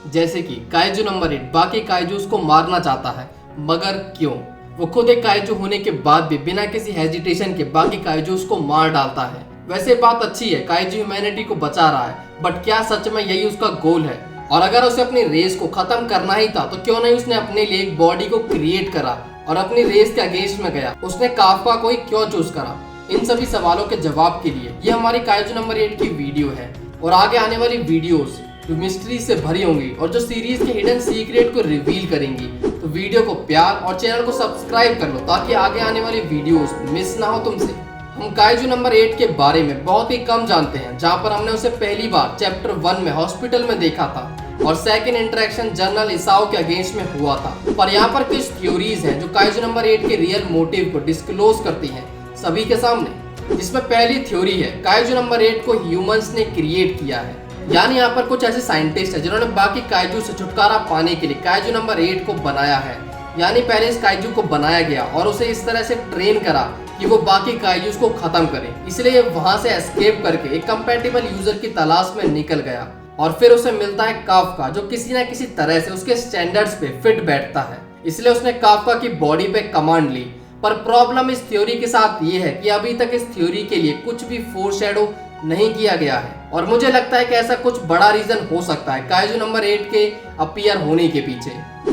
जैसे कि kaiju number 8 बाकी काइजूस को मारना चाहता है, मगर क्यों? वो खुद एक काइजू होने के बाद भी बिना किसी हेजिटेशन के बाकी काइजूस को मार डालता है। वैसे बात अच्छी है, काइजू ह्यूमैनिटी को बचा रहा है, बट क्या सच में यही उसका गोल है? और अगर उसे अपनी रेस को खत्म करना ही था तो क्यों नहीं उसने अपने लिए एक बॉडी को क्रिएट करा और अपनी रेस के अगेंस्ट में गया? उसने काफ्का को ही क्यों चूज करा? इन सभी सवालों के जवाब के लिए ये हमारी काइजू नंबर 8 की वीडियो है, और आगे आने वाली वीडियोस जो मिस्ट्री से भरी होंगी और जो सीरीज के हिडन सीक्रेट को रिवील करेंगी, तो वीडियो को प्यार और चैनल को सब्सक्राइब कर लो ताकि आगे आने वाली वीडियोस मिस ना हो तुमसे। हम काइजू नंबर 8 के बारे में बहुत ही कम जानते हैं, जहां पर हमने उसे पहली बार चैप्टर 1 में हॉस्पिटल में देखा था और सेकंड इंटरेक्शन जनरल इसाओ के अगेंस्ट में हुआ था। पर यहाँ पर कुछ थ्योरीज हैं जो काइजू नंबर 8 के रियल मोटिव को डिस्क्लोज करती हैं सभी के सामने। जिसमें पहली थ्योरी है, काइजू नंबर 8 को ह्यूमंस ने क्रिएट किया है। यानी यहाँ पर कुछ ऐसे साइंटिस्ट हैं जिन्होंने बाकी काइजू से छुटकारा पाने के लिए काइजू नंबर 8 को बनाया है। यानी पहले इस काइजू को बनाया गया और उसे इस तरह से ट्रेन करा कि वो बाकी काइजूस को खत्म करे। इसलिए वहां से एस्केप करके एक कंपैटिबल यूजर की तलाश में निकल गया और फिर उसे मिलता है काफ्का, जो किसी न किसी तरह से उसके स्टैंडर्ड्स पे फिट बैठता है। इसलिए उसने काफ्का की बॉडी पे कमांड ली। पर प्रॉब्लम इस थ्योरी के साथ ये है कि अभी तक इस थ्योरी के लिए कुछ भी फोरशैडो नहीं किया गया है, और मुझे लगता है कि ऐसा कुछ बड़ा रीजन हो सकता है काइजू नंबर 8 के अपीयर होने के पीछे।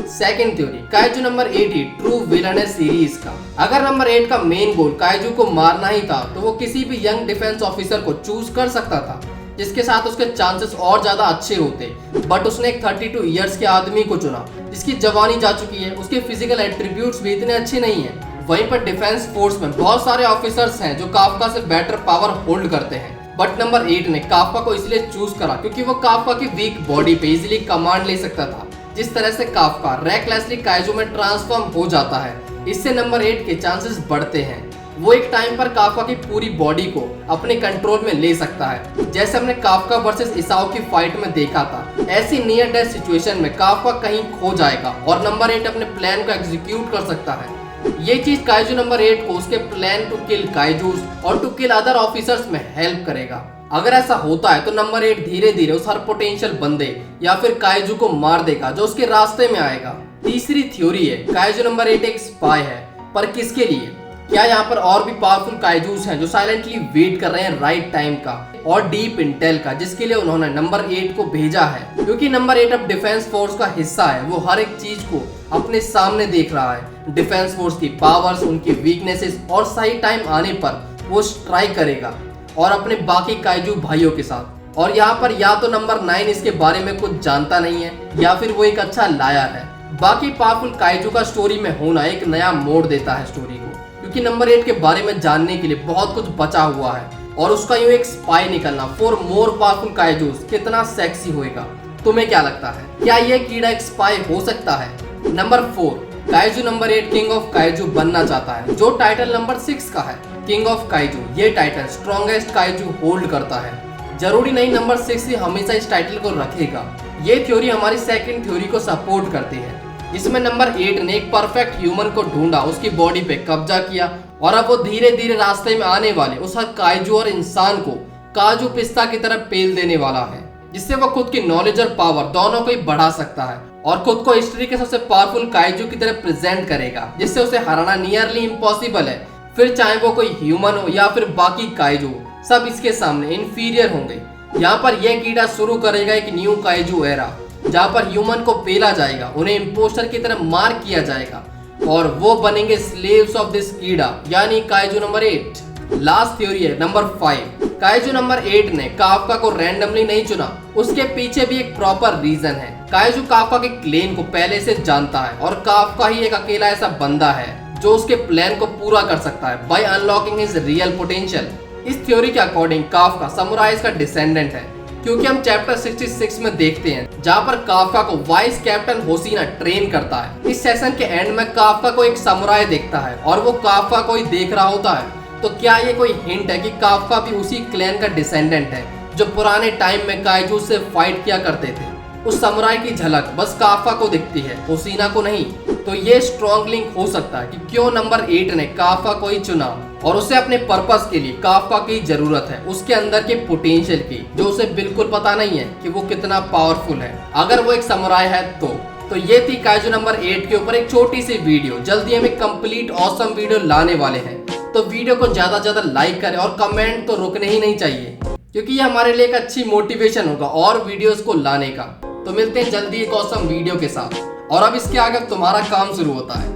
सेकंड थ्योरी, काइजू नंबर 8 ही ट्रू विलन है सीरीज का। अगर नंबर 8 का मेन गोल काइजू को मारना ही था तो वो किसी भी यंग डिफेंस ऑफिसर को चूज कर सकता था जिसके साथ उसके चांसेस और ज्यादा अच्छे होते, बट उसने एक 32 इयर्स के आदमी को चुना जिसकी जवानी जा चुकी है, उसके फिजिकल एट्रीब्यूट्स भी इतने अच्छे नहीं है। वहीं पर डिफेंस फोर्स में बहुत सारे ऑफिसर्स हैं जो काफ्का से बेटर पावर होल्ड करते हैं, बट नंबर 8 ने काफ्का को इसलिए चूज करा क्योंकि वो काफ्का की वीक बॉडी पे इजीली कमांड ले सकता था। जिस तरह से काफ्का रेकलेसली काइजू में ट्रांसफॉर्म हो जाता है, इससे नंबर 8 के चांसेस बढ़ते हैं। वो एक टाइम पर काफ्का की पूरी बॉडी को अपने कंट्रोल में ले सकता है, जैसे हमने काफ्का वर्सेस इसाओ की फाइट में देखा था। ऐसी नियर डेथ सिचुएशन में काफ्का कहीं खो जाएगा और नंबर 8 अपने प्लान को एग्जीक्यूट कर सकता है। ये चीज काइजू नंबर 8 को उसके प्लान टू किल काइजूस और टू किल अदर ऑफिसर्स में हेल्प करेगा। अगर ऐसा होता है तो नंबर 8 धीरे धीरे उस हर पोटेंशियल बंदे या फिर काइजू को मार देगा जो उसके रास्ते में आएगा। तीसरी थ्योरी है, काइजू नंबर 8 एक स्पाई है, पर किसके लिए? क्या यहाँ पर और भी पावरफुल काइजूस हैं जो साइलेंटली वेट कर रहे हैं राइट टाइम का और डीप इंटेल का, जिसके लिए उन्होंने नंबर 8 को भेजा है? क्योंकि नंबर 8 अब डिफेंस फोर्स का हिस्सा है, वो हर एक चीज को अपने सामने देख रहा है। डिफेंस फोर्स की पावर्स, उनकी वीकनेसेस, और सही टाइम आने पर वो स्ट्राइक करेगा और अपने बाकी काइजू भाइयों के साथ। और यहाँ पर या तो नंबर 9 इसके बारे में कुछ जानता नहीं है या फिर वो एक अच्छा लायर है। बाकी पावरफुल काइजू का स्टोरी में होना एक नया मोड़ देता है स्टोरी को, क्योंकि नंबर 8 के बारे में जानने के लिए बहुत कुछ बचा हुआ है और उसका यूं एक स्पाई निकलना फॉर मोर पावरफुल काइजूस कितना सेक्सी होएगा। तुम्हें क्या लगता है, क्या ये कीड़ा एक स्पाई हो सकता है? Number 4, kaiju number 8 king of kaiju बनना चाहता है, जो टाइटल नंबर 6 का है। किंग ऑफ काइजू, ये टाइटल स्ट्रॉन्गेस्ट काइजू होल्ड करता है। जरूरी नहीं नंबर 6 ही हमेशा इस टाइटल को रखेगा। ये थ्योरी हमारी सेकंड थ्योरी को सपोर्ट करती है, जिसमें नंबर 8 ने एक परफेक्ट ह्यूमन को ढूंढा, उसकी बॉडी पे कब्जा किया और अब वो धीरे धीरे रास्ते में आने वाले उस हर काइजू और इंसान को काजू पिस्ता की तरह पेल देने वाला है, जिससे वो खुद की नॉलेज और पावर दोनों को ही बढ़ा सकता है और खुद को हिस्ट्री के सबसे पावरफुल काइजू की तरह प्रेजेंट करेगा, जिससे उसे हराना नियरली इम्पॉसिबल है। फिर चाहे वो कोई ह्यूमन हो या फिर बाकी काइजू, सब इसके सामने इंफीरियर होंगे। यहाँ पर यह कीड़ा शुरू करेगा एक न्यू काइजू एरा, जहाँ पर ह्यूमन को पेला जाएगा, उन्हें इम्पोस्टर की तरह मार किया जाएगा और वो बनेंगे स्लेव्स ऑफ दिस कीड़ा, यानी काइजू नंबर 8। लास्ट थ्योरी है नंबर 5, काइजू नंबर 8 ने काफ्का को रैंडमली नहीं चुना, उसके पीछे भी एक प्रॉपर रीजन है। काइजू काफ्का के क्लेम को पहले से जानता है और काफ्का ही एक अकेला ऐसा बंदा है जो उसके प्लान को पूरा कर सकता है by unlocking his real potential. इस थ्योरी के अकॉर्डिंग काफ्का समुराइज का डिसेंडेंट है, क्योंकि हम चैप्टर 66 में देखते हैं जहाँ पर काफ्का को वाइस कैप्टन होसीना ट्रेन करता है। इस सेशन के एंड में काफ्का को एक समुराई देखता है और वो काफ्का को ही देख रहा होता है। तो क्या ये कोई हिंट है कि काफ्का भी उसी क्लैन का डिसेंडेंट है जो पुराने टाइम में काइजू से फाइट किया करते थे? उस समुराई की झलक बस काफ्का को दिखती है, होसीना को नहीं। तो ये स्ट्रॉन्ग लिंक हो सकता है कि क्यों नंबर 8 ने काफका को ही चुना और उसे अपने पर्पस के लिए काफका की जरूरत है, उसके अंदर के पोटेंशियल की, जो उसे बिल्कुल पता नहीं है कि वो कितना पावरफुल है अगर वो एक समुराई है तो ये थी काइजू नंबर 8 के ऊपर एक छोटी सी वीडियो। जल्दी हम एक कंप्लीट ऑसम वीडियो लाने वाले हैं, तो वीडियो को ज्यादा से ज्यादा लाइक करें और कमेंट तो रुकने ही नहीं चाहिए, क्योंकि ये हमारे लिए एक अच्छी मोटिवेशन होगा और वीडियोस को लाने का। तो मिलते हैं जल्दी एक ऑसम वीडियो के साथ, और अब इसके आगे तुम्हारा काम शुरू होता है।